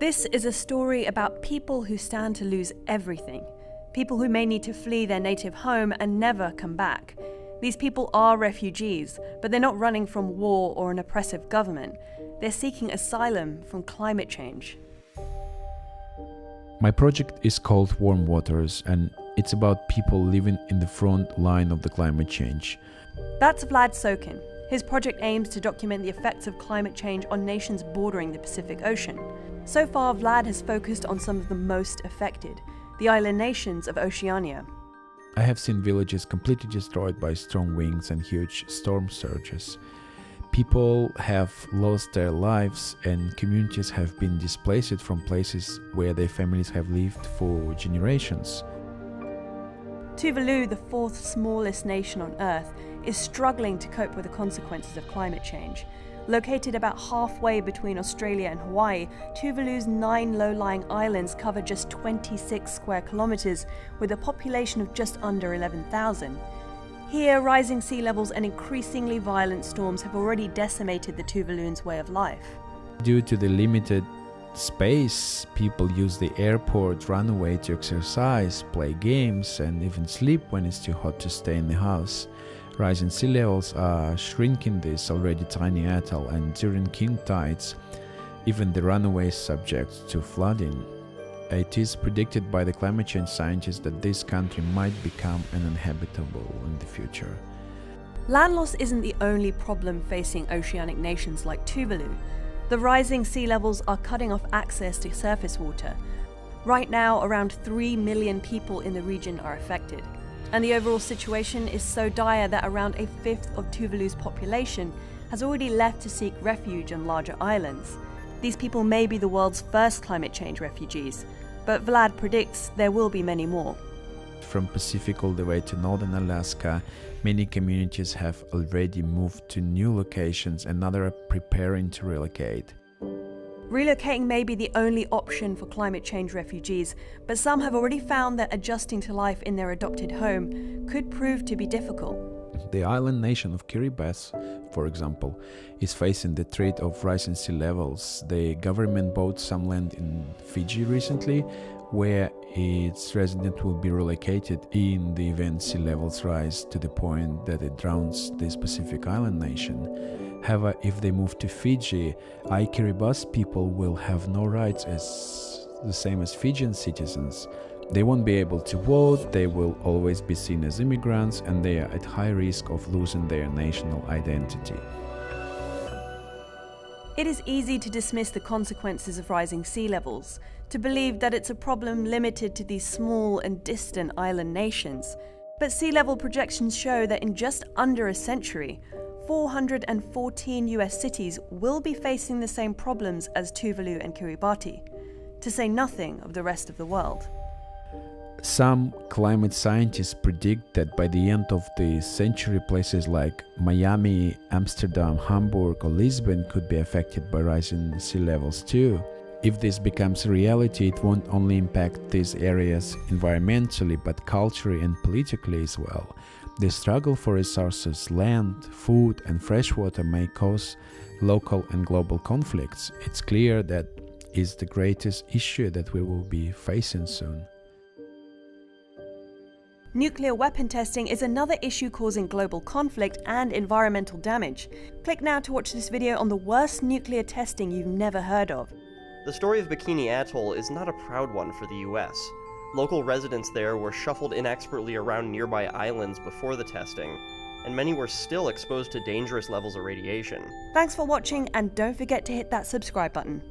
This is a story about people who stand to lose everything. People who may need to flee their native home and never come back. These people are refugees, but they're not running from war or an oppressive government. They're seeking asylum from climate change. My project is called Warm Waters, and it's about people living in the front line of the climate change. That's Vlad Sokin. His project aims to document the effects of climate change on nations bordering the Pacific Ocean. So far, Vlad has focused on some of the most affected, the island nations of Oceania. I have seen villages completely destroyed by strong winds and huge storm surges. People have lost their lives and communities have been displaced from places where their families have lived for generations. Tuvalu, the fourth smallest nation on Earth, is struggling to cope with the consequences of climate change. Located about halfway between Australia and Hawaii, Tuvalu's 9 low-lying islands cover just 26 square kilometers with a population of just under 11,000. Here, rising sea levels and increasingly violent storms have already decimated the Tuvaluans' way of life. Due to the limited space, people use the airport runway to exercise, play games, and even sleep when it's too hot to stay in the house. Rising sea levels are shrinking this already tiny atoll, and during king tides, even the runway is subject to flooding. It is predicted by the climate change scientists that this country might become uninhabitable in the future. Land loss isn't the only problem facing oceanic nations like Tuvalu. The rising sea levels are cutting off access to surface water. Right now, around 3 million people in the region are affected. And the overall situation is so dire that around a fifth of Tuvalu's population has already left to seek refuge on larger islands. These people may be the world's first climate change refugees, but Vlad predicts there will be many more. From Pacific all the way to northern Alaska, many communities have already moved to new locations and others are preparing to relocate. Relocating may be the only option for climate change refugees, but some have already found that adjusting to life in their adopted home could prove to be difficult. The island nation of Kiribati, for example, is facing the threat of rising sea levels. The government bought some land in Fiji recently, where its residents will be relocated in the event sea levels rise to the point that it drowns this Pacific island nation. However, if they move to Fiji, Kiribati people will have no rights as the same as Fijian citizens. They won't be able to vote, they will always be seen as immigrants, and they are at high risk of losing their national identity. It is easy to dismiss the consequences of rising sea levels, to believe that it's a problem limited to these small and distant island nations. But sea level projections show that in just under a century, 414 US cities will be facing the same problems as Tuvalu and Kiribati, to say nothing of the rest of the world. Some climate scientists predict that by the end of the century, places like Miami, Amsterdam, Hamburg, or Lisbon could be affected by rising sea levels too. If this becomes a reality, it won't only impact these areas environmentally, but culturally and politically as well. The struggle for resources, land, food, and fresh water may cause local and global conflicts. It's clear that is the greatest issue that we will be facing soon. Nuclear weapon testing is another issue causing global conflict and environmental damage. Click now to watch this video on the worst nuclear testing you've never heard of. The story of Bikini Atoll is not a proud one for the US. Local residents there were shuffled inexpertly around nearby islands before the testing, and many were still exposed to dangerous levels of radiation. Thanks for watching, and don't forget to hit that subscribe button.